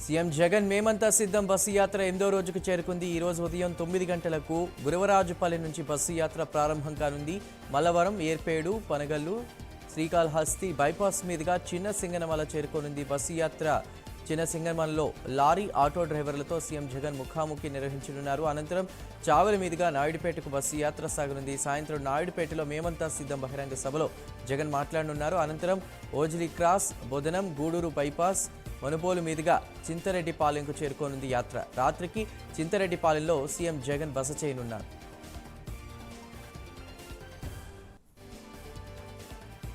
CM Jagan మేమంతా సిద్ధం bus యాత్ర 8వ రోజుకు చేరుకుంది. ఈ రోజు ఉదయం 9 గంటలకు గురవరాజుపల్లి నుంచి బస్సు యాత్ర ప్రారంభం కానుంది. మల్లవరం, ఏర్పేడు, పనగల్లు, శ్రీకాళహస్తి బైపాస్ మీదుగా చిన్న సింగనమల చేరుకోనుంది. బస్సు యాత్ర చిన్న సింగనమలలో లారీ, ఆటో డ్రైవర్లతో సీఎం జగన్ ముఖాముఖి నిర్వహించనున్నారు. అనంతరం చావలి మీదుగా నాయుడుపేటకు బస్సు యాత్ర సాగనుంది. సాయంత్రం నాయుడుపేటలో మేమంతా సిద్ధం బహిరంగ సభలో జగన్ మాట్లాడనున్నారు. అనంతరం ఓజిలి క్రాస్, బొదనం, గూడూరు బైపాస్, మనుబోలు మీదుగా చింతరెడ్డిపాలెంకు చేరుకోనుంది యాత్ర. రాత్రికి చింతరెడ్డిపాలెంలో సీఎం జగన్ బస చేయనున్నారు.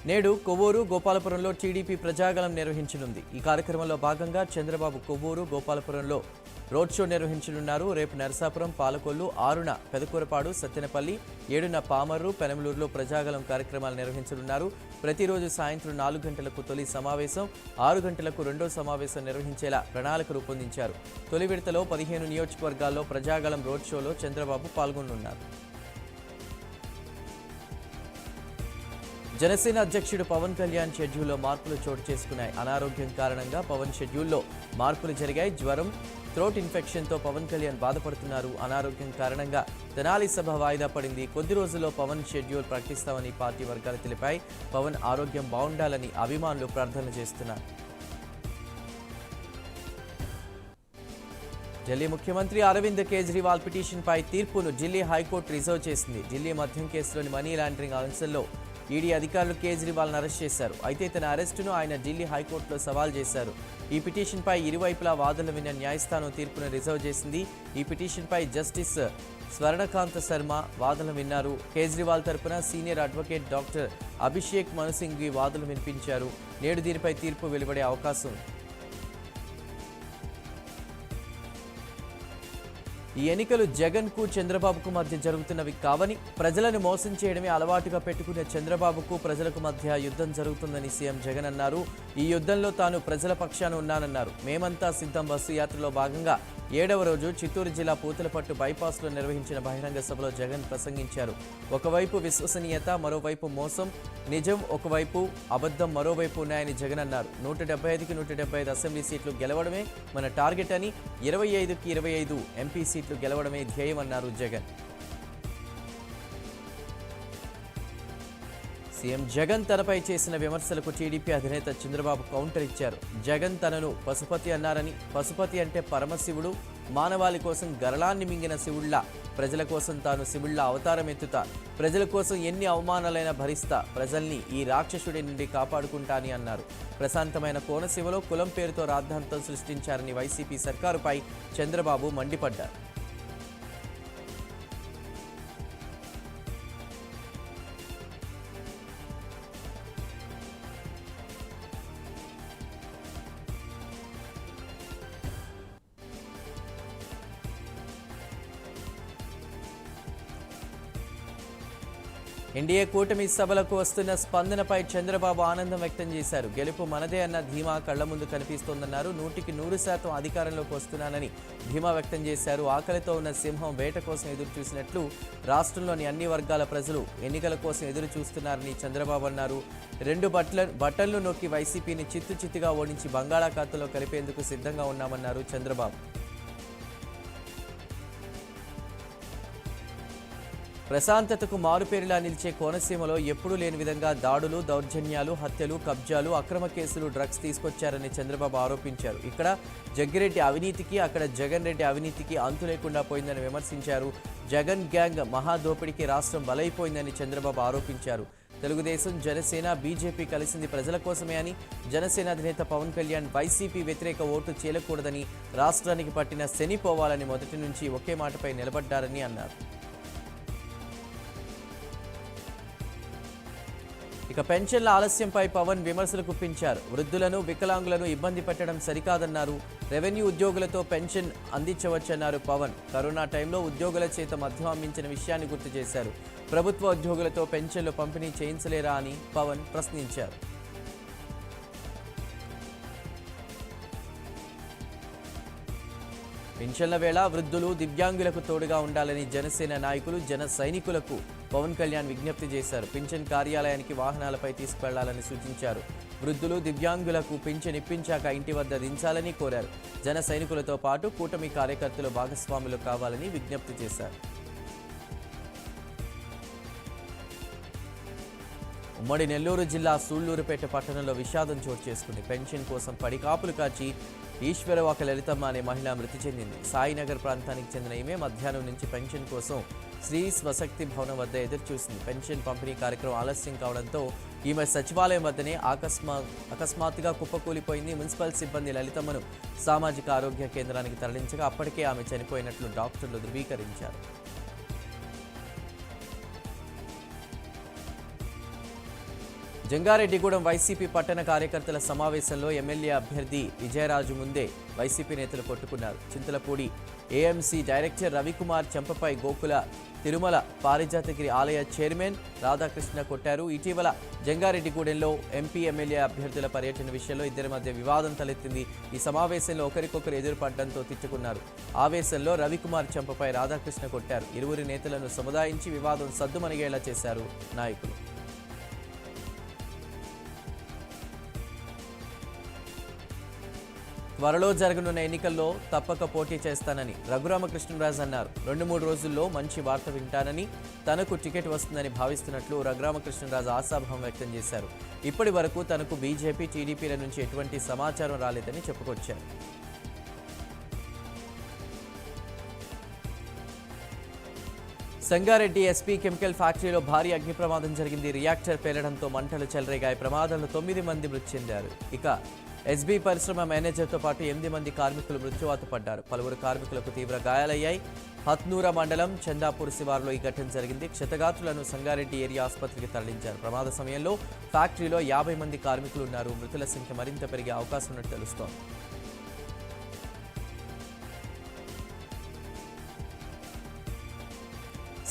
నేడు కొవ్వూరు, గోపాలపురంలో టీడీపీ ప్రజాగళం నిర్వహించనుంది. ఈ కార్యక్రమంలో భాగంగా చంద్రబాబు కొవ్వూరు, గోపాలపురంలో రోడ్ షో నిర్వహించనున్నారు. రేపు నరసాపురం, పాలకొల్లు, 6న పెదకూరపాడు, సత్తెనపల్లి, 7న పామర్రు, పెనమలూరులో ప్రజాగళం కార్యక్రమాలు నిర్వహించనున్నారు. ప్రతిరోజు సాయంత్రం 4 గంటలకు తొలి సమావేశం, 6 గంటలకు రెండో సమావేశం నిర్వహించేలా ప్రణాళిక రూపొందించారు. తొలి విడతలో 15 నియోజకవర్గాల్లో ప్రజాగళం రోడ్ షోలో చంద్రబాబు పాల్గొనున్నారు. జనసేన అధ్యక్షుడు పవన్ కళ్యాణ్ షెడ్యూల్లో మార్పులు చోటు చేసుకున్నాయి. అనారోగ్యం కారణంగా పవన్ షెడ్యూల్లో మార్పులు జరిగాయి. జ్వరం, థ్రోట్ ఇన్ఫెక్షన్తో పవన్ కళ్యాణ్ బాధపడుతున్నారు. అనారోగ్యం కారణంగా తెనాలి సభ వాయిదా పడింది. కొద్ది రోజుల్లో పవన్ షెడ్యూల్ ప్రకటిస్తామని పార్టీ వర్గాలు తెలిపాయి. పవన్ ఆరోగ్యం బాగుండాలని అభిమానులు ప్రార్థనలు చేస్తున్నారు. ఢిల్లీ ముఖ్యమంత్రి అరవింద్ కేజ్రీవాల్ పిటిషన్పై తీర్పును ఢిల్లీ హైకోర్టు రిజర్వ్ చేసింది. ఢిల్లీ మద్యం కేసులోని మనీ లాండరింగ్ అంశంలో ఈడీ అధికారులు కేజ్రీవాల్ను అరెస్ట్ చేశారు. అయితే తన అరెస్టును ఆయన ఢిల్లీ హైకోర్టులో సవాల్ చేశారు. ఈ పిటిషన్పై ఇరువైపులా వాదనలు విన్న న్యాయస్థానం తీర్పును రిజర్వ్ చేసింది. ఈ పిటిషన్పై జస్టిస్ స్వర్ణకాంత శర్మ వాదనలు విన్నారు. కేజ్రీవాల్ తరపున సీనియర్ అడ్వకేట్ డాక్టర్ అభిషేక్ మను సింఘ్వి వాదనలు వినిపించారు. నేడు దీనిపై తీర్పు వెలువడే అవకాశం ఉంది. ఈ ఎన్నికలు జగన్కు, చంద్రబాబుకు మధ్య జరుగుతున్నవి కావని, ప్రజలను మోసం చేయడమే అలవాటుగా పెట్టుకునే చంద్రబాబుకు ప్రజలకు మధ్య యుద్ధం జరుగుతుందని సీఎం జగన్ అన్నారు. ఈ యుద్ధంలో తాను ప్రజల పక్షాన ఉన్నానన్నారు. మేమంతా సిద్ధం బస్సు యాత్రలో భాగంగా 7వ రోజు చిత్తూరు జిల్లా పూతలపట్టు బైపాస్లో నిర్వహించిన బహిరంగ సభలో జగన్ ప్రసంగించారు. ఒకవైపు విశ్వసనీయత, మరోవైపు మోసం, నిజం ఒకవైపు, అబద్ధం మరోవైపు ఉన్నాయని జగన్ అన్నారు. 175కి 175 అసెంబ్లీ సీట్లు గెలవడమే మన టార్గెట్ అని, 25కి 25 ఎంపీ సీట్లు గెలవడమే ధ్యేయమన్నారు జగన్. సీఎం జగన్ తనపై చేసిన విమర్శలకు టీడీపీ అధినేత చంద్రబాబు కౌంటర్ ఇచ్చారు. జగన్ తనను పశుపతి అన్నారని, పశుపతి అంటే పరమశివుడు, మానవాళి కోసం గరళాన్ని మింగిన శివుళ్లా ప్రజల కోసం తాను శివుళ్లా అవతారం ఎత్తుతా, ప్రజల కోసం ఎన్ని అవమానాలైనా భరిస్తా, ప్రజల్ని ఈ రాక్షసుడి నుండి కాపాడుకుంటా అని అన్నారు. ప్రశాంతమైన కోనసీమలో కులం పేరుతో రాద్ధాంతం సృష్టించారని వైసీపీ సర్కారుపై చంద్రబాబు మండిపడ్డారు. ఎన్డీఏ కూటమి సభలకు వస్తున్న స్పందనపై చంద్రబాబు ఆనందం వ్యక్తం చేశారు. గెలుపు మనదే అన్న ధీమా కళ్ల ముందు కనిపిస్తోందన్నారు. 100% అధికారంలోకి వస్తున్నానని ధీమా వ్యక్తం చేశారు. ఆకలితో ఉన్న సింహం వేట కోసం ఎదురు చూసినట్లు రాష్ట్రంలోని అన్ని వర్గాల ప్రజలు ఎన్నికల కోసం ఎదురు చూస్తున్నారని చంద్రబాబు అన్నారు. 2 బట్టలను నొక్కి వైసీపీని చిత్తుగా ఓడించి బంగాళాఖాతంలో కలిపేందుకు సిద్ధంగా ఉన్నామన్నారు చంద్రబాబు. ప్రశాంతతకు మారుపేరులా నిలిచే కోనసీమలో ఎప్పుడూ లేని విధంగా దాడులు, దౌర్జన్యాలు, హత్యలు, కబ్జాలు, అక్రమ కేసులు, డ్రగ్స్ తీసుకొచ్చారని చంద్రబాబు ఆరోపించారు. ఇక్కడ జగ్గిరెడ్డి అవినీతికి, అక్కడ జగన్ రెడ్డి అవినీతికి అంతు లేకుండా పోయిందని విమర్శించారు. జగన్ గ్యాంగ్ మహాదోపిడికి రాష్ట్రం బలైపోయిందని చంద్రబాబు ఆరోపించారు. తెలుగుదేశం, జనసేన, బీజేపీ కలిసింది ప్రజల కోసమే అని, జనసేన అధినేత పవన్ కళ్యాణ్ వైసీపీ వ్యతిరేక ఓటు చేయకూడదని, రాష్ట్రానికి పట్టిన శని పోవాలని మొదటి నుంచి ఒకే మాటపై నిలబడ్డారని అన్నారు. ఇక పెన్షన్ల ఆలస్యంపై పవన్ విమర్శలు గుప్పించారు. వృద్ధులను, వికలాంగులను ఇబ్బంది పెట్టడం సరికాదన్నారు. రెవెన్యూ ఉద్యోగులతో పెన్షన్ అందించవచ్చన్నారు పవన్. కరోనా టైంలో ఉద్యోగుల చేత మద్యం అమ్మించిన విషయాన్ని గుర్తు చేశారు. ప్రభుత్వ ఉద్యోగులతో పెన్షన్లు పంపిణీ చేయించలేరా అని పవన్ ప్రశ్నించారు. పెన్షన్ల వేళ వృద్ధులు, దివ్యాంగులకు తోడుగా ఉండాలని జనసేన నాయకులు, జన సైనికులకు పవన్ కళ్యాణ్ విజ్ఞప్తి చేశారు. పింఛన్ కార్యాలయానికి వాహనాలపై తీసుకెళ్లాలని సూచించారు. వృద్ధులు, దివ్యాంగులకు పింఛన్ ఇప్పించాక ఇంటి వద్ద దించాలని కోరారు. జన సైనికులతో పాటు కూటమి కార్యకర్తలు భాగస్వాములు కావాలని విజ్ఞప్తి చేశారు. ఉమ్మడి నెల్లూరు జిల్లా సూళ్లూరుపేట పట్టణంలో విషాదం చోటు చేసుకుంది. పెన్షన్ కోసం పడికాపులు కాచి ఈశ్వరవాక లలితమ్మ అనే మహిళ మృతి చెందింది. సాయినగర్ ప్రాంతానికి చెందిన ఈమె మధ్యాహ్నం నుంచి పెన్షన్ కోసం శ్రీ స్వశక్తి భవనం వద్ద ఎదురుచూసింది. పెన్షన్ పంపిణీ కార్యక్రమం ఆలస్యం కావడంతో ఈమె సచివాలయం వద్దనే అకస్మాత్తుగా కుప్పకూలిపోయింది. మున్సిపల్ సిబ్బంది లలితమ్మను సామాజిక ఆరోగ్య కేంద్రానికి తరలించగా అప్పటికే ఆమె చనిపోయినట్లు డాక్టర్లు ధృవీకరించారు. జంగారెడ్డిగూడెం వైసీపీ పట్టణ కార్యకర్తల సమావేశంలో ఎమ్మెల్యే అభ్యర్థి విజయరాజు ముందే వైసీపీ నేతలు కొట్టుకున్నారు. చింతలపూడి ఏఎంసీ డైరెక్టర్ రవికుమార్ చెంపపై గోకుల తిరుమల పారిజాతగిరి ఆలయ చైర్మన్ రాధాకృష్ణ కొట్టారు. ఇటీవల జంగారెడ్డిగూడెంలో ఎంపీ ఎమ్మెల్యే అభ్యర్థుల పర్యటన విషయంలో ఇద్దరి మధ్య వివాదం తలెత్తింది. ఈ సమావేశంలో ఒకరికొకరు ఎదురుపడడంతో తిట్టుకున్నారు. ఆవేశంలో రవికుమార్ చెంపపై రాధాకృష్ణ కొట్టారు. ఇరువురి నేతలను సముదాయించి వివాదం సద్దుమణిగేలా చేశారు నాయకులు. త్వరలో జరగనున్న ఎన్నికల్లో తప్పక పోటీ చేస్తానని రఘురామకృష్ణరాజు అన్నారు. 2-3 రోజుల్లో మంచి వార్త వింటానని, తనకు టికెట్ వస్తుందని భావిస్తున్నట్లు రఘురామకృష్ణరాజు ఆశాభావం వ్యక్తం చేశారు. ఇప్పటి వరకు తనకు బీజేపీ, టీడీపీల నుంచి ఎటువంటి సమాచారం రాలేదని చెప్పుకొచ్చారు. సంగారెడ్డి ఎస్పీ కెమికల్ ఫ్యాక్టరీలో భారీ అగ్ని ప్రమాదం జరిగింది. రియాక్టర్ పేలడంతో మంటలు చెలరేగాయి. ప్రమాదంలో 9 మంది మృతి చెందారు. ఇక ఎస్బీ పరిశ్రమ మేనేజర్తో పాటు 8 మంది కార్మికులు మృత్యువాత పడ్డారు. పలువురు కార్మికులకు తీవ్ర గాయాలయ్యాయి. హత్నూర మండలం చందాపూర్ శివారులో ఈ ఘటన జరిగింది. క్షతగాత్రులను సంగారెడ్డి ఏరియా ఆసుపత్రికి తరలించారు. ప్రమాద సమయంలో ఫ్యాక్టరీలో 50 మంది కార్మికులు ఉన్నారు. మృతుల సంఖ్య మరింత పెరిగే అవకాశం ఉన్నట్టు తెలుస్తోంది.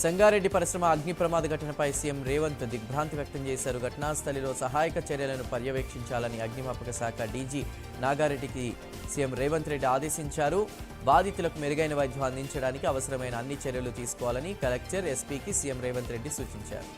సంగారెడ్డి పరిశ్రమ అగ్ని ప్రమాద ఘటనపై సీఎం రేవంత్ దిగ్భ్రాంతి వ్యక్తం చేశారు. ఘటనాస్థలిలో సహాయక చర్యలను పర్యవేక్షించాలని అగ్నిమాపక శాఖ డీజీ నాగారెడ్డికి సీఎం రేవంత్ రెడ్డి ఆదేశించారు. బాధితులకు మెరుగైన వైద్యం అందించడానికి అవసరమైన అన్ని చర్యలు తీసుకోవాలని కలెక్టర్, ఎస్పీకి సీఎం రేవంత్ రెడ్డి సూచించారు.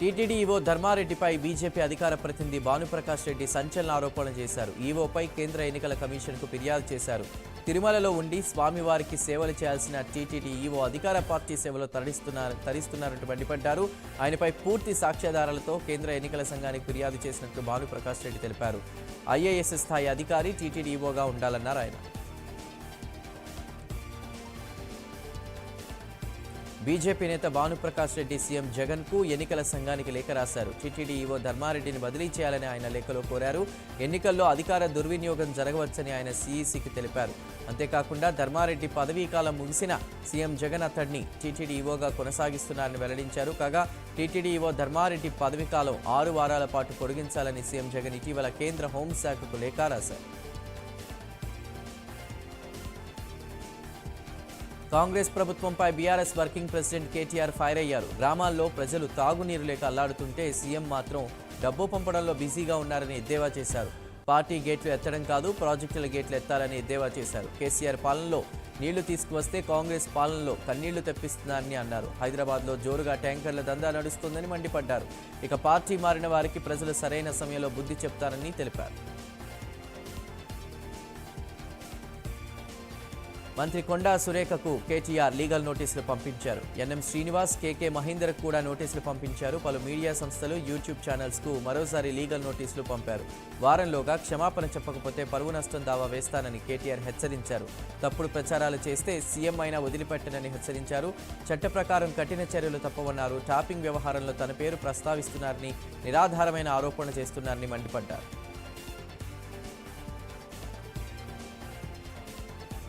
టీటీడీ ఈవో ధర్మారెడ్డిపై బీజేపీ అధికార ప్రతినిధి భానుప్రకాష్ రెడ్డి సంచలన ఆరోపణలు చేశారు. ఈవోపై కేంద్ర ఎన్నికల కమిషన్కు ఫిర్యాదు చేశారు. తిరుమలలో ఉండి స్వామివారికి సేవలు చేయాల్సిన టీటీడీ ఈవో అధికార పార్టీ సేవలో తరిస్తున్నారంటూ మండిపడ్డారు. ఆయనపై పూర్తి సాక్ష్యాధారాలతో కేంద్ర ఎన్నికల సంఘానికి ఫిర్యాదు చేసినట్లు భానుప్రకాష్ రెడ్డి తెలిపారు. ఐఏఎస్ స్థాయి అధికారి టీటీడీ ఈవోగా ఉండాలన్నారు ఆయన. బీజేపీ నేత భానుప్రకాష్ రెడ్డి సీఎం జగన్కు ఎన్నికల సంఘానికి లేఖ రాశారు. టీటీడీ ఈవో ధర్మారెడ్డిని బదిలీ చేయాలని ఆయన లేఖలో కోరారు. ఎన్నికల్లో అధికార దుర్వినియోగం జరగవచ్చని ఆయన సీఈసీకి తెలిపారు. అంతేకాకుండా ధర్మారెడ్డి పదవీ కాలం ముగిసిన సీఎం జగన్ అతడిని టీటీడీ ఈవోగా కొనసాగిస్తున్నారని వెల్లడించారు. కాగా టీటీడీ ఈవో ధర్మారెడ్డి పదవీ కాలం 6 వారాల పాటు పొడిగించాలని సీఎం జగన్ ఇటీవల కేంద్ర హోంశాఖకు లేఖ రాశారు. కాంగ్రెస్ ప్రభుత్వంపై BRS working president KTR fire అయ్యారు. గ్రామాల్లో ప్రజలు తాగునీరు లేక అల్లాడుతుంటే సీఎం మాత్రం డబ్బు పంపడంలో బిజీగా ఉన్నారని ఎద్దేవా చేశారు. పార్టీ గేట్లు ఎత్తడం కాదు, ప్రాజెక్టుల గేట్లు ఎత్తాలని ఎద్దేవా చేశారు. కేసీఆర్ పాలనలో నీళ్లు తీసుకువస్తే కాంగ్రెస్ పాలనలో కన్నీళ్లు తెప్పిస్తున్నారని అన్నారు. హైదరాబాద్లో జోరుగా ట్యాంకర్ల దందా నడుస్తోందని మండిపడ్డారు. ఇక పార్టీ మారిన వారికి ప్రజలు సరైన సమయంలో బుద్ధి చెప్తారని తెలిపారు. మంత్రి కొండా సురేఖకు కేటీఆర్ లీగల్ నోటీసులు పంపించారు. ఎన్ఎం శ్రీనివాస్, కేకే మహేందర్కు కూడా నోటీసులు పంపించారు. పలు మీడియా సంస్థలు, యూట్యూబ్ ఛానల్స్కు మరోసారి లీగల్ నోటీసులు పంపారు. వారంలోగా క్షమాపణ చెప్పకపోతే పరువు నష్టం దావా వేస్తానని కేటీఆర్ హెచ్చరించారు. తప్పుడు ప్రచారాలు చేస్తే సీఎం అయినా వదిలిపెట్టనని హెచ్చరించారు. చట్ట ప్రకారం కఠిన చర్యలు తప్పవన్నారు. టాపింగ్ వ్యవహారంలో తన పేరు ప్రస్తావిస్తున్నారని, నిరాధారమైన ఆరోపణలు చేస్తున్నారని మండిపడ్డారు.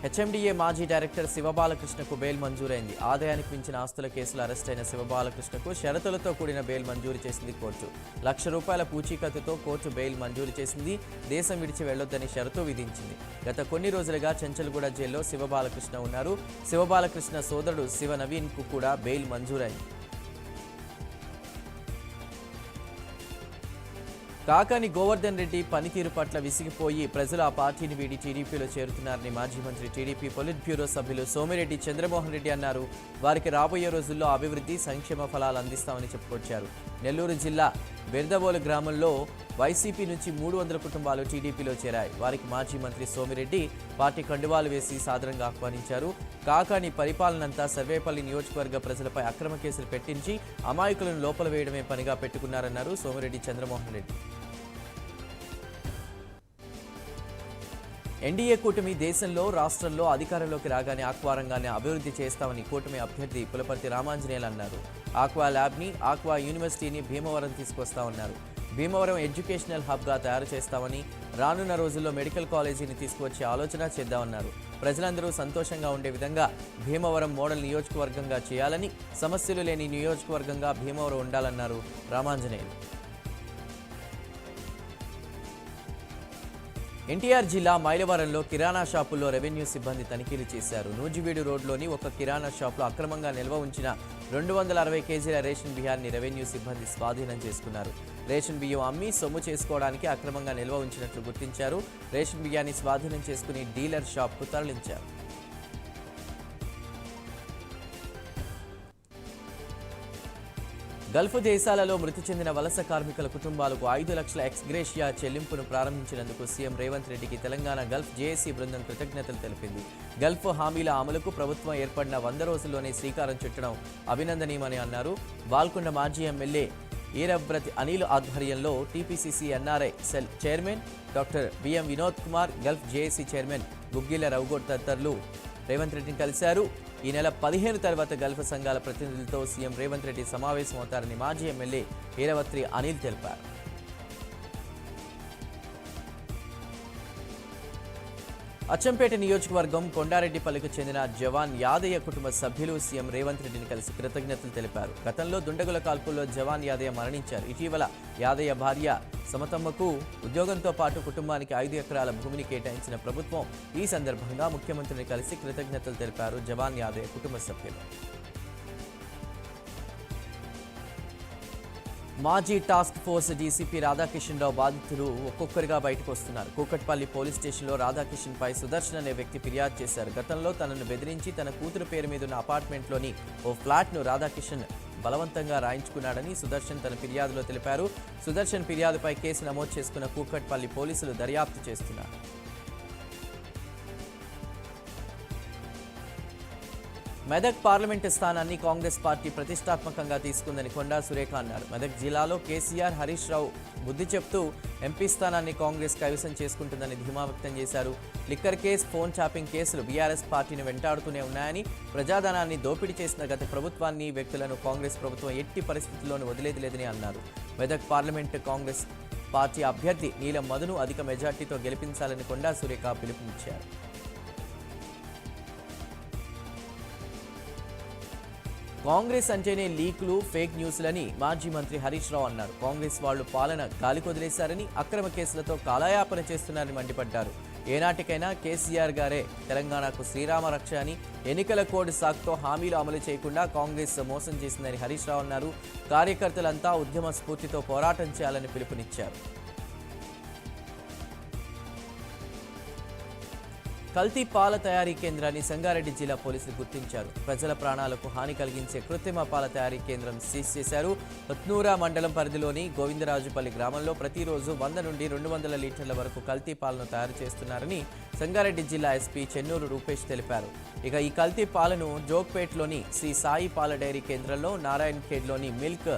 హెచ్ఎండిఏ మాజీ డైరెక్టర్ శివబాలకృష్ణకు బెయిల్ మంజూరైంది. ఆదాయానికి మించిన ఆస్తుల కేసులో అరెస్టైన శివబాలకృష్ణకు షరతులతో కూడిన బెయిల్ మంజూరు చేసింది కోర్టు. ₹1,00,000 పూచీకత్తుతో కోర్టు బెయిల్ మంజూరు చేసింది. దేశం విడిచి వెళ్లొద్దని షరతు విధించింది. గత కొన్ని రోజులుగా చెంచల్గూడ జైల్లో శివబాలకృష్ణ ఉన్నారు. శివబాలకృష్ణ సోదరుడు శివ నవీన్కు కూడా బెయిల్ మంజూరైంది. కాకాని గోవర్ధన్ రెడ్డి పనితీరు పట్ల విసిగిపోయి ప్రజలు ఆ పార్టీని వీడి టీడీపీలో చేరుతున్నారని మాజీ మంత్రి టీడీపీ పొలిట్ బ్యూరో సభ్యులు సోమిరెడ్డి చంద్రమోహన్ రెడ్డి అన్నారు. వారికి రాబోయే రోజుల్లో అభివృద్ధి సంక్షేమ ఫలాలు అందిస్తామని చెప్పుకొచ్చారు. నెల్లూరు జిల్లా బెర్దవోలు గ్రామంలో వైసీపీ నుంచి 300 కుటుంబాలు టీడీపీలో చేరాయి. వారికి మాజీ మంత్రి సోమిరెడ్డి పార్టీ కండువాలు వేసి సాదరంగా ఆహ్వానించారు. కాకాని పరిపాలనంతా సర్వేపల్లి నియోజకవర్గ ప్రజలపై అక్రమ కేసులు పెట్టించి అమాయకులను లోపల వేయడమే పనిగా పెట్టుకున్నారన్నారు సోమిరెడ్డి చంద్రమోహన్ రెడ్డి. ఎన్డీఏ కూటమి దేశంలో రాష్ట్రంలో అధికారంలోకి రాగానే ఆక్వా రంగాన్ని అభివృద్ధి చేస్తామని కూటమి అభ్యర్థి పులపర్తి రామాంజనేయులు అన్నారు. ఆక్వా ల్యాబ్ని, ఆక్వా యూనివర్సిటీని భీమవరం తీసుకొస్తామన్నారు. భీమవరం ఎడ్యుకేషనల్ హబ్గా తయారు చేస్తామని, రానున్న రోజుల్లో మెడికల్ కాలేజీని తీసుకువచ్చే ఆలోచన చేద్దామన్నారు. ప్రజలందరూ సంతోషంగా ఉండే విధంగా భీమవరం మోడల్ నియోజకవర్గంగా చేయాలని, సమస్యలు లేని నియోజకవర్గంగా భీమవరం ఉండాలన్నారు రామాంజనేయులు. ఎన్టీఆర్ జిల్లా మైలవరంలో కిరాణా షాపుల్లో రెవెన్యూ సిబ్బంది తనిఖీలు చేశారు. నూజివీడు రోడ్లోని ఒక కిరాణా షాపులో అక్రమంగా నిల్వ ఉంచిన 260 కేజీల రేషన్ బియ్యాన్ని రెవెన్యూ సిబ్బంది స్వాధీనం చేసుకున్నారు. రేషన్ బియ్యం అమ్మి సొమ్ము చేసుకోవడానికి అక్రమంగా నిల్వ ఉంచినట్లు గుర్తించారు. రేషన్ బియ్యాన్ని స్వాధీనం చేసుకుని డీలర్ షాప్కు తరలించారు. గల్ఫ్ దేశాలలో మృతి చెందిన వలస కార్మికుల కుటుంబాలకు 5 లక్షల ఎక్స్గ్రేషియా చెల్లింపును ప్రారంభించినందుకు సీఎం రేవంత్ రెడ్డికి తెలంగాణ గల్ఫ్ జేఏసీ బృందం కృతజ్ఞతలు తెలిపింది. గల్ఫ్ హామీల అమలుకు ప్రభుత్వం ఏర్పడిన 100 రోజుల్లోనే శ్రీకారం చుట్టడం అభినందనీయమని అన్నారు. బాల్కొండ మాజీ ఎమ్మెల్యే ఈరబ్రతి అనిల్ ఆధ్వర్యంలో TPCC NRI cell chairman doctor BM Vinod Kumar, Gulf JAC chairman Guggila రౌగోడ్ తదితరులు రేవంత్ రెడ్డిని కలిశారు. ఈ నెల 15 తర్వాత గల్ఫ్ సంఘాల ప్రతినిధులతో సీఎం రేవంత్ రెడ్డి సమావేశమవుతారని మాజీ ఎమ్మెల్యే ఈరవత్రి అనిల్ తెలిపారు. అచ్చంపేట నియోజకవర్గం కొండారెడ్డిపల్లికి చెందిన జవాన్ యాదయ్య కుటుంబ సభ్యులు సీఎం రేవంత్ రెడ్డిని కలిసి కృతజ్ఞతలు తెలిపారు. గతంలో దుండగుల కాల్పుల్లో జవాన్ యాదయ్య మరణించారు. ఇటీవల యాదయ్య భార్య సమతమ్మకు ఉద్యోగంతో పాటు కుటుంబానికి 5 ఎకరాల భూమిని కేటాయించిన ప్రభుత్వం. ఈ సందర్భంగా ముఖ్యమంత్రిని కలిసి కృతజ్ఞతలు తెలిపారు జవాన్ యాదయ్య కుటుంబ సభ్యులు. మాజీ టాస్క్ ఫోర్స్ డీసీపీ రాధాకిషన్ రావు బాధితులు ఒక్కొక్కరిగా బయటకు వస్తున్నారు. కూకట్పల్లి పోలీస్ స్టేషన్లో రాధాకిషన్ పై సుదర్శన్ అనే వ్యక్తి ఫిర్యాదు చేశారు. గతంలో తనను బెదిరించి తన కూతురు పేరు మీద ఉన్న అపార్ట్మెంట్లోని ఓ ఫ్లాట్ను రాధాకిషన్ బలవంతంగా రాయించుకున్నాడని సుదర్శన్ తన ఫిర్యాదులో తెలిపారు. సుదర్శన్ ఫిర్యాదుపై కేసు నమోదు చేసుకున్న కూకట్పల్లి పోలీసులు దర్యాప్తు చేస్తున్నారు. మెదక్ పార్లమెంటు స్థానాన్ని కాంగ్రెస్ పార్టీ ప్రతిష్టాత్మకంగా తీసుకుందని కొండా సురేఖ అన్నారు. మెదక్ జిల్లాలో కేసీఆర్, హరీష్ రావు బుద్ధి చెప్తూ ఎంపీ స్థానాన్ని కాంగ్రెస్ కైవసం చేసుకుంటుందని ధీమా వ్యక్తం చేశారు. లిక్కర్ కేసు, ఫోన్ ట్యాపింగ్ కేసులు బీఆర్ఎస్ పార్టీని వెంటాడుతూనే ఉన్నాయని, ప్రజాధనాన్ని దోపిడీ చేసిన గత ప్రభుత్వాన్ని, వ్యక్తులను కాంగ్రెస్ ప్రభుత్వం ఎట్టి పరిస్థితుల్లోనూ వదిలేది లేదని అన్నారు. మెదక్ పార్లమెంటు కాంగ్రెస్ పార్టీ అభ్యర్థి నీలం మధును అధిక మెజార్టీతో గెలిపించాలని కొండా సురేఖ పిలుపునిచ్చారు. కాంగ్రెస్ అంటేనే లీకులు, ఫేక్ న్యూస్లని మాజీ మంత్రి హరీష్ రావు అన్నారు. కాంగ్రెస్ వాళ్లు పాలన గాలికొదిలేశారని, అక్రమ కేసులతో కాలయాపన చేస్తున్నారని మండిపడ్డారు. ఏనాటికైనా కేసీఆర్ గారే తెలంగాణకు శ్రీరామ రక్ష అని, ఎన్నికల కోడ్ సాకుతో హామీలు అమలు చేయకుండా కాంగ్రెస్ మోసం చేసిందని హరీష్ రావు అన్నారు. కార్యకర్తలంతా ఉద్యమ స్ఫూర్తితో పోరాటం చేయాలని పిలుపునిచ్చారు. కల్తీ పాల తయారీ కేంద్రాన్ని సంగారెడ్డి జిల్లా పోలీసులు గుర్తించారు. ప్రజల ప్రాణాలకు హాని కలిగించే కృత్రిమ పాల తయారీ కేంద్రం సీజ్ చేశారు. పత్నూరా మండలం పరిధిలోని గోవిందరాజుపల్లి గ్రామంలో ప్రతిరోజు 100 నుండి 200 లీటర్ల వరకు కల్తీ పాలను తయారు చేస్తున్నారని సంగారెడ్డి జిల్లా ఎస్పీ చెన్నూరు రూపేష్ తెలిపారు. ఇక ఈ కల్తీ పాలను జోగ్పేట్లోని శ్రీ సాయి పాల డైరీ కేంద్రంలో, నారాయణ్ ఖేడ్లోని మిల్క్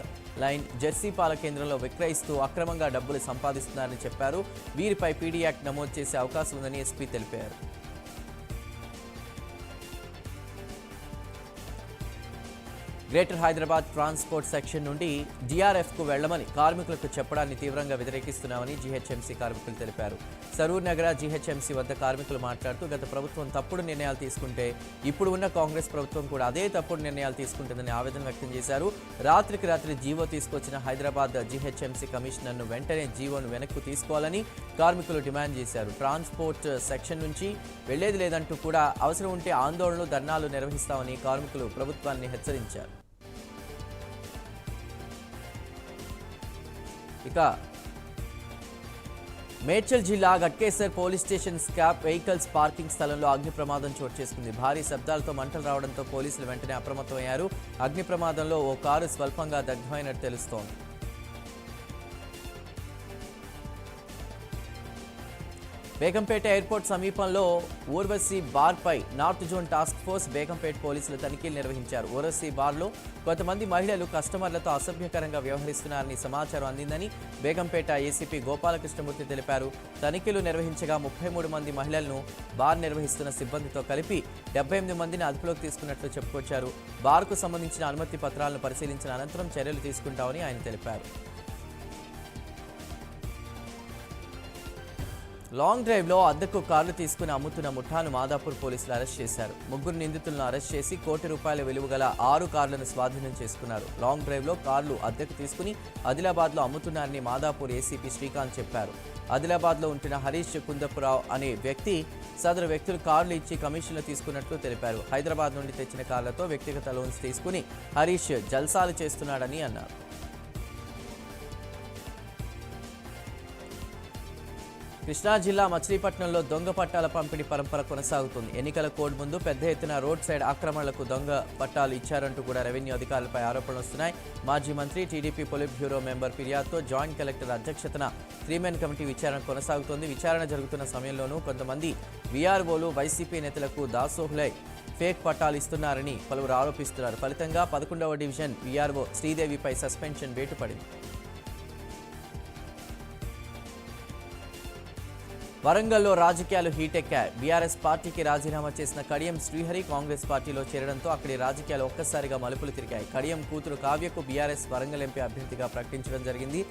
లైన్ జెర్సీ పాల కేంద్రంలో విక్రయిస్తూ అక్రమంగా డబ్బులు సంపాదిస్తున్నారని చెప్పారు. వీరిపై పీడీ యాక్ట్ నమోదు చేసే అవకాశం ఉందని ఎస్పీ తెలిపారు. గ్రేటర్ హైదరాబాద్ ట్రాన్స్పోర్ట్ సెక్షన్ నుండి డిఆర్ఎఫ్కు వెళ్లమని కార్మికులకు చెప్పడాన్ని తీవ్రంగా వ్యతిరేకిస్తున్నామని జీహెచ్ఎంసీ కార్మికులు తెలిపారు. సరూర్ నగర జీహెచ్ఎంసీ వద్ద కార్మికులు మాట్లాడుతూ గత ప్రభుత్వం తప్పుడు నిర్ణయాలు తీసుకుంటే ఇప్పుడు ఉన్న కాంగ్రెస్ ప్రభుత్వం కూడా అదే తప్పుడు నిర్ణయాలు తీసుకుంటుందని ఆవేదన వ్యక్తం చేశారు. రాత్రికి రాత్రి జీవో తీసుకొచ్చిన హైదరాబాద్ జీహెచ్ఎంసీ కమిషనర్ను వెంటనే జీవోను వెనక్కు తీసుకోవాలని కార్మికులు డిమాండ్ చేశారు. ట్రాన్స్పోర్ట్ సెక్షన్ నుంచి వెళ్లేది లేదంటూ కూడా అవసరం ఉంటే ఆందోళనలు, ధర్నాలు నిర్వహిస్తామని కార్మికులు ప్రభుత్వాన్ని హెచ్చరించారు. ఇక మేడ్చల్ జిల్లా Ghatkesar police station scrap vehicles parking స్థలంలో అగ్ని ప్రమాదం చోటు చేసుకుంది. భారీ శబ్దాలతో మంటలు రావడంతో పోలీసులు వెంటనే అప్రమత్తమయ్యారు. అగ్ని ప్రమాదంలో ఓ కారు స్వల్పంగా దగ్ధమైనట్టు తెలుస్తోంది. బేగంపేట ఎయిర్పోర్ట్ సమీపంలో ఊర్వశి బార్పై north zone task force Begumpet పోలీసులు తనిఖీలు నిర్వహించారు. ఊర్వశి బార్లో కొంతమంది మహిళలు కస్టమర్లతో అసభ్యకరంగా వ్యవహరిస్తున్నారని సమాచారం అందిందని బేగంపేట ఏసీపీ గోపాలకృష్ణమూర్తి తెలిపారు. తనిఖీలు నిర్వహించగా 33 మంది మహిళలను బార్ నిర్వహిస్తున్న సిబ్బందితో కలిపి 78 మందిని అదుపులోకి తీసుకున్నట్లు చెప్పుకొచ్చారు. బార్కు సంబంధించిన అనుమతి పత్రాలను పరిశీలించిన అనంతరం చర్యలు తీసుకుంటామని ఆయన తెలిపారు. లాంగ్ డ్రైవ్లో అద్దెకు కార్లు తీసుకుని అమ్ముతున్న ముఠాను మాదాపూర్ పోలీసులు అరెస్ట్ చేశారు. 3 నిందితులను అరెస్ట్ చేసి ₹1 కోటి విలువ గల 6 కార్లను స్వాధీనం చేసుకున్నారు. లాంగ్ డ్రైవ్లో కార్లు అద్దెకు తీసుకుని ఆదిలాబాద్లో అమ్ముతున్నారని మాదాపూర్ ఏసీపీ శ్రీకాంత్ చెప్పారు. ఆదిలాబాద్లో ఉంటున్న హరీష్ కుందపురావు అనే వ్యక్తి సదరు వ్యక్తులు కార్లు ఇచ్చి కమిషన్లు తీసుకున్నట్లు తెలిపారు. హైదరాబాద్ నుండి తెచ్చిన కార్లతో వ్యక్తిగత లోన్స్ తీసుకుని హరీష్ జల్సాలు చేస్తున్నాడని అన్నారు. కృష్ణా జిల్లా మచిలీపట్నంలో దొంగ పట్టాల పంపిణీ పరంపర కొనసాగుతుంది. ఎన్నికల కోడ్ ముందు పెద్ద ఎత్తున రోడ్ సైడ్ ఆక్రమణలకు దొంగ పట్టాలు ఇచ్చారంటూ కూడా రెవెన్యూ అధికారులపై ఆరోపణలు వస్తున్నాయి. మాజీ మంత్రి టీడీపీ పొలిట్ బ్యూరో మెంబర్ ఫిర్యాదుతో జాయింట్ కలెక్టర్ అధ్యక్షతన 3 కమిటీ విచారణ కొనసాగుతోంది. విచారణ జరుగుతున్న సమయంలోనూ కొంతమంది వీఆర్ఓలు వైసీపీ నేతలకు దాసోహులై ఫేక్ పట్టాలు ఇస్తున్నారని పలువురు ఆరోపిస్తున్నారు. ఫలితంగా 11వ డివిజన్ వీఆర్ఓ శ్రీదేవిపై సస్పెన్షన్ వేటు పడింది. వరంగల్లో రాజకీయాలు హీటెక్కాయి. బీఆర్ఎస్ పార్టీకి రాజీనామా చేసిన కడియం శ్రీహరి కాంగ్రెస్ పార్టీలో చేరడంతో అక్కడి రాజకీయాలు ఒక్కసారిగా మలుపులు తిరిగాయి. కడియం కూతురు కావ్యకు బీఆర్ఎస్ వరంగల్ ఎంపీ అభ్యర్థిగా ప్రకటించడం జరిగింది.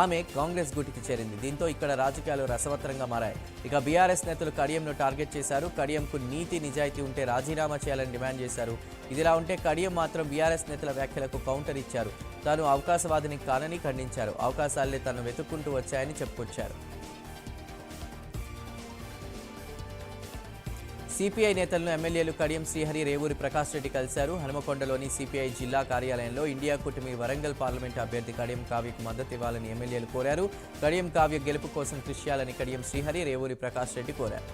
ఆమె కాంగ్రెస్ గూటికి చేరింది. దీంతో ఇక్కడ రాజకీయాలు రసవత్తరంగా మారాయి. ఇక బీఆర్ఎస్ నేతలు కడియంను టార్గెట్ చేశారు. కడియంకు నీతి నిజాయితీ ఉంటే రాజీనామా చేయాలని డిమాండ్ చేశారు. ఇదిలా ఉంటే కడియం మాత్రం బీఆర్ఎస్ నేతల వ్యాఖ్యలకు కౌంటర్ ఇచ్చారు. తాను అవకాశవాదిని కానని ఖండించారు. అవకాశాలే తను వెతుక్కుంటూ వచ్చాయని చెప్పుకొచ్చారు. సిపిఐ నేతలను ఎమ్మెల్యేలు కడియం శ్రీహరి, రేవూరి ప్రకాష్ రెడ్డి కలిశారు. హనుమకొండలోని సిపిఐ జిల్లా కార్యాలయంలో ఇండియా కూటమి వరంగల్ పార్లమెంటు అభ్యర్థి కడియం కావ్యకు మద్దతు ఇవ్వాలని ఎమ్మెల్యేలు కోరారు. కడియం కావ్య గెలుపు కోసం కృషి చేయాలని కడియం శ్రీహరి, రేవూరి ప్రకాష్ రెడ్డి కోరారు.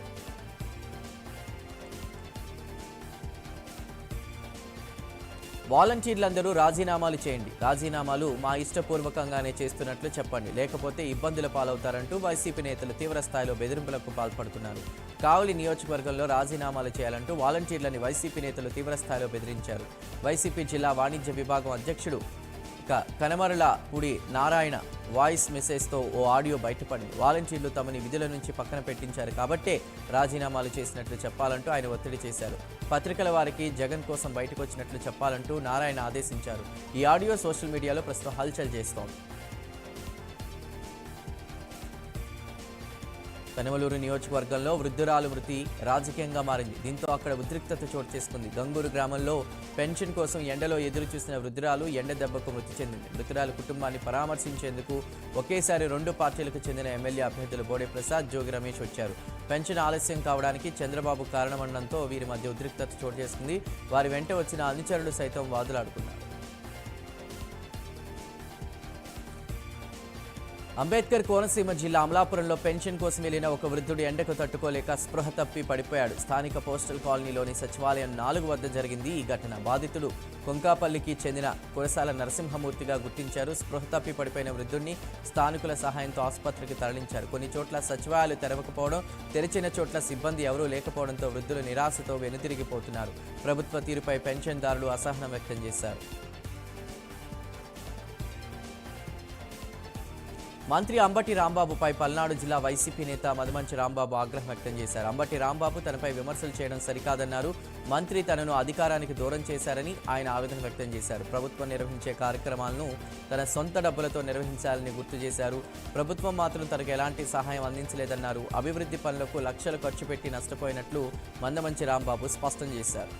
వాలంటీర్లందరూ రాజీనామాలు చేయండి. రాజీనామాలు మా ఇష్టపూర్వకంగానే చేస్తున్నట్లు చెప్పండి, లేకపోతే ఇబ్బందుల పాలవుతారంటూ వైసీపీ నేతలు తీవ్రస్థాయిలో బెదిరింపులకు పాల్పడుతున్నారు. కావలి నియోజకవర్గంలో రాజీనామాలు చేయాలంటూ వాలంటీర్లని వైసీపీ నేతలు తీవ్రస్థాయిలో బెదిరించారు. వైసీపీ జిల్లా వాణిజ్య విభాగం అధ్యక్షుడు కనమరలపూడి నారాయణ వాయిస్ మెసేజ్తో ఓ ఆడియో బయటపడింది. వాలంటీర్లు తమని విధుల నుంచి పక్కన పెట్టించారు కాబట్టే రాజీనామాలు చేసినట్లు చెప్పాలంటూ ఆయన ఒత్తిడి చేశారు. పత్రికల వారికి జగన్ కోసం బయటకు వచ్చినట్లు చెప్పాలంటూ నారాయణ ఆదేశించారు. ఈ ఆడియో సోషల్ మీడియాలో ప్రస్తుతం హల్చల్ చేస్తోంది. కనుమలూరు నియోజకవర్గంలో వృద్ధురాలు మృతి రాజకీయంగా మారింది. దీంతో అక్కడ ఉద్రిక్తత చోటు చేసుకుంది. గంగూరు గ్రామంలో పెన్షన్ కోసం ఎండలో ఎదురు చూసిన వృద్ధురాలు ఎండ దెబ్బకు మృతి చెందింది. మృతురాలు కుటుంబాన్ని పరామర్శించేందుకు ఒకేసారి 2 పార్టీలకు చెందిన ఎమ్మెల్యే అభ్యర్థులు బోడే ప్రసాద్, జోగి రమేష్ వచ్చారు. పెన్షన్ ఆలస్యం కావడానికి చంద్రబాబు కారణమనడంతో వీరి మధ్య ఉద్రిక్తత చోటు చేసుకుంది. వారి వెంట వచ్చిన అనుచరులు సైతం వాదులాడుకున్నారు. అంబేద్కర్ కోనసీమ జిల్లా అమలాపురంలో పెన్షన్ కోసం వెళ్లిన ఒక వృద్ధుడు ఎండకు తట్టుకోలేక స్పృహ తప్పి పడిపోయాడు. స్థానిక పోస్టల్ కాలనీలోని సచివాలయం 4 వద్ద జరిగింది ఈ ఘటన. బాధితుడు కొంకాపల్లికి చెందిన కురసాల నరసింహమూర్తిగా గుర్తించారు. స్పృహ తప్పి పడిపోయిన వృద్ధుడిని స్థానికుల సహాయంతో ఆసుపత్రికి తరలించారు. కొన్ని చోట్ల సచివాలయాలు తెరవకపోవడం, తెరిచిన చోట్ల సిబ్బంది ఎవరూ లేకపోవడంతో వృద్ధులు నిరాశతో వెనుతిరిగిపోతున్నారు. ప్రభుత్వ తీరుపై పెన్షన్దారులు అసహనం వ్యక్తం చేశారు. మంత్రి అంబటి రాంబాబుపై పల్నాడు జిల్లా వైసీపీ నేత మదమంచి రాంబాబు ఆగ్రహం వ్యక్తం చేశారు. అంబటి రాంబాబు తనపై విమర్శలు చేయడం సరికాదన్నారు. మంత్రి తనను అధికారానికి దూరం చేశారని ఆయన ఆవేదన వ్యక్తం చేశారు. ప్రభుత్వం నిర్వహించే కార్యక్రమాలను తన సొంత డబ్బులతో నిర్వహించాలని గుర్తు చేశారు. ప్రభుత్వం మాత్రం తనకు ఎలాంటి సహాయం అందించలేదన్నారు. అభివృద్ధి పనులకు లక్షలు ఖర్చు పెట్టి నష్టపోయినట్లు మందమంచి రాంబాబు స్పష్టం చేశారు.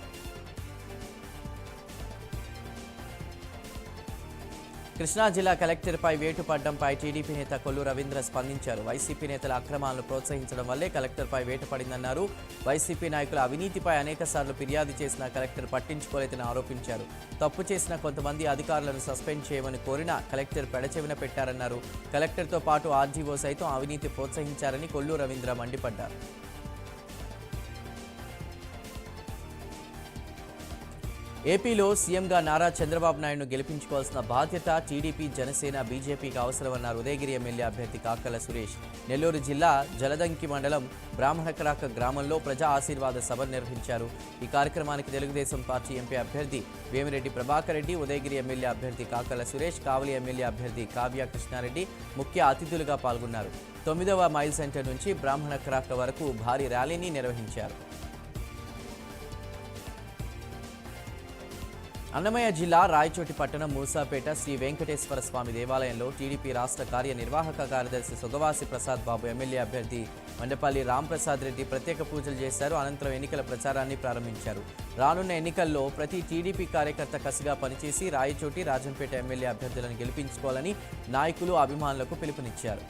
కృష్ణా జిల్లా కలెక్టర్పై వేటు పడ్డంపై టీడీపీ నేత కొల్లు రవీంద్ర స్పందించారు. వైసీపీ నేతల అక్రమాలను ప్రోత్సహించడం వల్లే కలెక్టర్పై వేటు పడిందన్నారు. వైసీపీ నాయకుల అవినీతిపై అనేకసార్లు ఫిర్యాదు చేసిన కలెక్టర్ పట్టించుకోలేదని ఆరోపించారు. తప్పు చేసిన కొంతమంది అధికారులను సస్పెండ్ చేయమని కోరినా కలెక్టర్ పెడచెవిన పెట్టారన్నారు. కలెక్టర్తో పాటు ఆర్డీఓ సైతం అవినీతి ప్రోత్సహించారని కొల్లు రవీంద్ర మండిపడ్డారు. ఏపీలో సీఎంగా నారా చంద్రబాబు నాయుడును గెలిపించుకోవాల్సిన బాధ్యత టీడీపీ, జనసేన, బీజేపీకి అవసరమన్నారు ఉదయగిరి ఎమ్మెల్యే అభ్యర్థి కాకల సురేష్. నెల్లూరు జిల్లా జలదంకి మండలం బ్రాహ్మణకరాక గ్రామంలో ప్రజా ఆశీర్వాద సభ నిర్వహించారు. ఈ కార్యక్రమానికి తెలుగుదేశం పార్టీ ఎంపీ అభ్యర్థి వేమిరెడ్డి ప్రభాకర్ రెడ్డి, ఉదయగిరి ఎమ్మెల్యే అభ్యర్థి కాకల సురేష్, కావలి ఎమ్మెల్యే అభ్యర్థి కావ్య కృష్ణారెడ్డి ముఖ్య అతిథులుగా పాల్గొన్నారు. 9వ మైల్ సెంటర్ నుంచి బ్రాహ్మణకరాక వరకు భారీ ర్యాలీని నిర్వహించారు. అన్నమయ్య జిల్లా రాయచోటి పట్టణం మూసాపేట శ్రీ వెంకటేశ్వర స్వామి దేవాలయంలో టీడీపీ రాష్ట్ర కార్యనిర్వాహక కార్యదర్శి సుగవాసి ప్రసాద్ బాబు, ఎమ్మెల్యే అభ్యర్థి మండపల్లి రాంప్రసాద్ రెడ్డి ప్రత్యేక పూజలు చేశారు. అనంతరం ఎన్నికల ప్రచారాన్ని ప్రారంభించారు. రానున్న ఎన్నికల్లో ప్రతి టీడీపీ కార్యకర్త కసిగా పనిచేసి రాయచోటి, రాజంపేట ఎమ్మెల్యే అభ్యర్థులను గెలిపించుకోవాలని నాయకులు, అభిమానులకు పిలుపునిచ్చారు.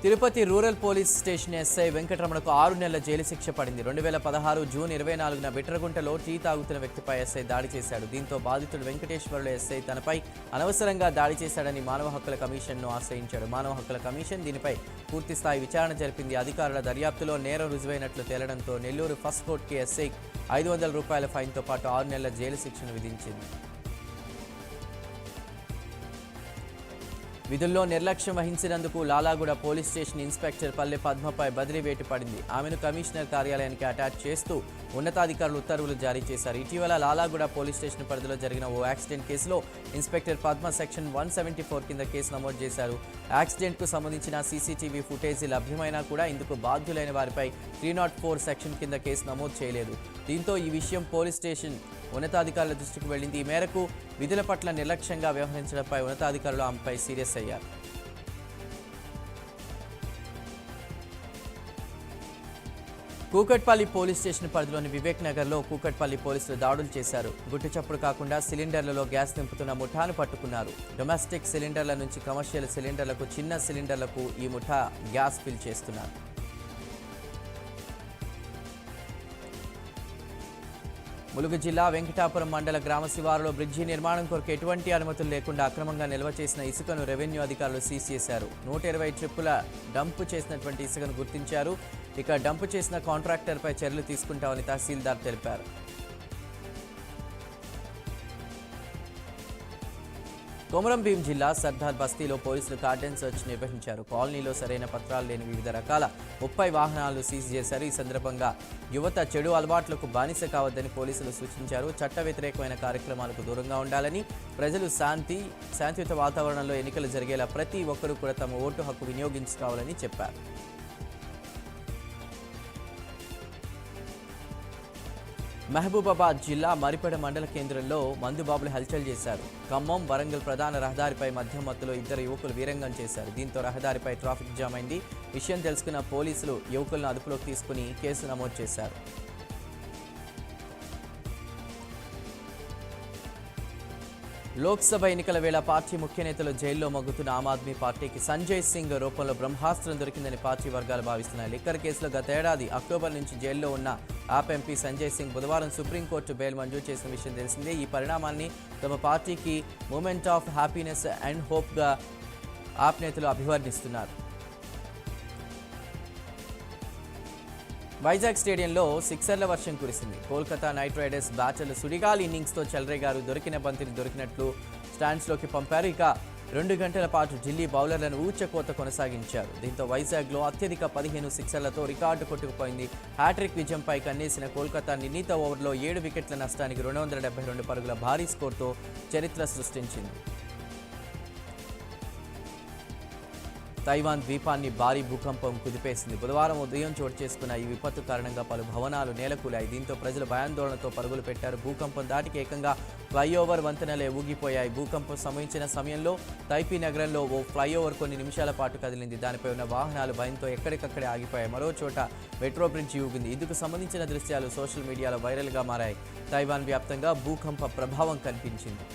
Tirupati rural police station SI వెంకటరమణకు 6 నెలల జైలు శిక్ష పడింది. 2016 జూన్ 24న బిట్రగుంటలో టీ తాగుతున్న వ్యక్తిపై ఎస్ఐ దాడి చేశాడు. దీంతో బాధితుడు వెంకటేశ్వర్లు ఎస్ఐ తనపై అనవసరంగా దాడి చేశాడని మానవ హక్కుల కమిషన్ను ఆశ్రయించాడు. మానవ హక్కుల కమిషన్ దీనిపై పూర్తిస్థాయి విచారణ జరిపింది. అధికారుల దర్యాప్తులో నేరం రుజువైనట్లు తేలడంతో నెల్లూరు ఫస్ట్ కోర్టుకి ఎస్ఐ 500 రూపాయల ఫైన్తో పాటు 6 నెలల జైలు శిక్షను విధించింది. విధుల్లో నిర్లక్ష్యం వహించినందుకు లాలాగూడ పోలీస్ స్టేషన్ ఇన్స్పెక్టర్ పల్లె పద్మపై బదిలీ వేటు పడింది. ఆమెను కమిషనర్ కార్యాలయానికి అటాచ్ చేస్తూ ఉన్నతాధికారులు ఉత్తర్వులు జారీ చేశారు. ఇటీవల లాలాగూడ పోలీస్ స్టేషన్ పరిధిలో జరిగిన ఓ యాక్సిడెంట్ కేసులో ఇన్స్పెక్టర్ పద్మ సెక్షన్ 174 కింద కేసు నమోదు చేశారు. యాక్సిడెంట్కు సంబంధించిన సీసీటీవీ ఫుటేజీ లభ్యమైనా కూడా ఇందుకు బాధ్యులైన వారిపై 304 సెక్షన్ కింద కేసు నమోదు చేయలేదు. దీంతో ఈ విషయం పోలీస్ స్టేషన్ ఉన్నతాధికారుల దృష్టికి వెళ్లింది. ఈ మేరకు విధుల పట్ల నిర్లక్ష్యంగా వ్యవహరించడంపై ఉన్నతాధికారులు ఆమెపై సీరియస్ అయ్యారు. కూకట్పల్లి పోలీస్ స్టేషన్ పరిధిలోని వివేక్ నగర్లో కూకట్పల్లి పోలీసులు దాడులు చేశారు. గుట్టు చప్పుడు కాకుండా సిలిండర్లలో గ్యాస్ నింపుతున్న ముఠాను పట్టుకున్నారు. డొమెస్టిక్ సిలిండర్ల నుంచి కమర్షియల్ సిలిండర్లకు, చిన్న సిలిండర్లకు ఈ ముఠా గ్యాస్ ఫిల్ చేస్తున్నారు. ములుగు జిల్లా వెంకటాపురం మండల గ్రామ శివారులో బ్రిడ్జి నిర్మాణం కొరకు ఎటువంటి అనుమతులు లేకుండా అక్రమంగా నిల్వ చేసిన ఇసుకను రెవెన్యూ అధికారులు సీజ్ చేశారు. 120 ట్రిప్పుల డంపు చేసినటువంటి ఇసుకను గుర్తించారు. ఇక డంపు చేసిన కాంట్రాక్టర్పై చర్యలు తీసుకుంటామని తహసీల్దార్ తెలిపారు. కొమరం భీం జిల్లా సర్దార్ బస్తీలో పోలీసులు కార్డన్ సెర్చ్ నిర్వహించారు. కాలనీలో సరైన పత్రాలు లేని వివిధ రకాల 30 వాహనాలను సీజ్ చేశారు. ఈ సందర్భంగా యువత చెడు అలవాట్లకు బానిస కావద్దని పోలీసులు సూచించారు. చట్ట వ్యతిరేకమైన కార్యక్రమాలకు దూరంగా ఉండాలని, ప్రజలు శాంతియుత వాతావరణంలో ఎన్నికలు జరిగేలా ప్రతి ఒక్కరూ కూడా తమ ఓటు హక్కు వినియోగించుకోవాలని చెప్పారు. మహబూబాబాద్ జిల్లా మరిపెడ మండల కేంద్రంలో మందుబాబులు హల్చల్ చేశారు. ఖమ్మం, వరంగల్ ప్రధాన రహదారిపై మద్యం మత్తులో 2 యువకులు వీరంగం చేశారు. దీంతో రహదారిపై ట్రాఫిక్ జామ్ అయింది. విషయం తెలుసుకున్న పోలీసులు యువకులను అదుపులోకి తీసుకుని కేసు నమోదు చేశారు. లోక్సభ ఎన్నికల వేళ పార్టీ ముఖ్య నేతలు జైల్లో మగ్గుతున్న ఆమ్ ఆద్మీ పార్టీకి సంజయ్ సింగ్ రూపంలో బ్రహ్మాస్త్రం దొరికిందని పార్టీ వర్గాలు భావిస్తున్నాయి. లిక్కర్ కేసులో గత ఏడాది అక్టోబర్ నుంచి జైల్లో ఉన్న ఆప్ ఎంపీ సంజయ్ సింగ్ బుధవారం సుప్రీంకోర్టు బెయిల్ మంజూరు చేసిన విషయం తెలిసిందే. ఈ పరిణామాన్ని తమ పార్టీకి మూమెంట్ ఆఫ్ హ్యాపీనెస్ అండ్ హోప్గా ఆప్ నేతలు అభివర్ణిస్తున్నారు. వైజాగ్ స్టేడియంలో సిక్సర్ల వర్షం కురిసింది. కోల్కతా నైట్ రైడర్స్ బ్యాటర్లు సుడిగాలి ఇన్నింగ్స్తో చెలరేగారు. దొరికిన బంతిని దొరికినట్లు స్టాండ్స్లోకి పంపారు. ఇక 2 గంటల పాటు ఢిల్లీ బౌలర్లను ఊచకోత కొనసాగించారు. దీంతో వైజాగ్లో అత్యధిక 15 సిక్సర్లతో రికార్డు కొట్టుకుపోయింది. హ్యాట్రిక్ విజయంపై కన్నేసిన కోల్కతా నిర్ణీత ఓవర్లో 7 వికెట్ల నష్టానికి 272 పరుగుల భారీ స్కోర్తో చరిత్ర సృష్టించింది. తైవాన్ ద్వీపాన్ని భారీ భూకంపం కుదిపేసింది. బుధవారం ఉదయం చోటు చేసుకున్న ఈ విపత్తు కారణంగా పలు భవనాలు నేలకూలాయి. దీంతో ప్రజలు భయాందోళనతో పరుగులు పెట్టారు. భూకంపం దాటికి ఏకంగా ఫ్లైఓవర్ వంతెనలే ఊగిపోయాయి. భూకంపం సంభవించిన సమయంలో తైపీ నగరంలో ఓ ఫ్లైఓవర్ కొన్ని నిమిషాల పాటు కదిలింది. దానిపై ఉన్న వాహనాలు భయంతో ఎక్కడికక్కడే ఆగిపోయాయి. మరో చోట మెట్రో బ్రిడ్జి ఊగింది. ఇందుకు సంబంధించిన దృశ్యాలు సోషల్ మీడియాలో వైరల్గా మారాయి. తైవాన్ వ్యాప్తంగా భూకంప ప్రభావం కనిపించింది.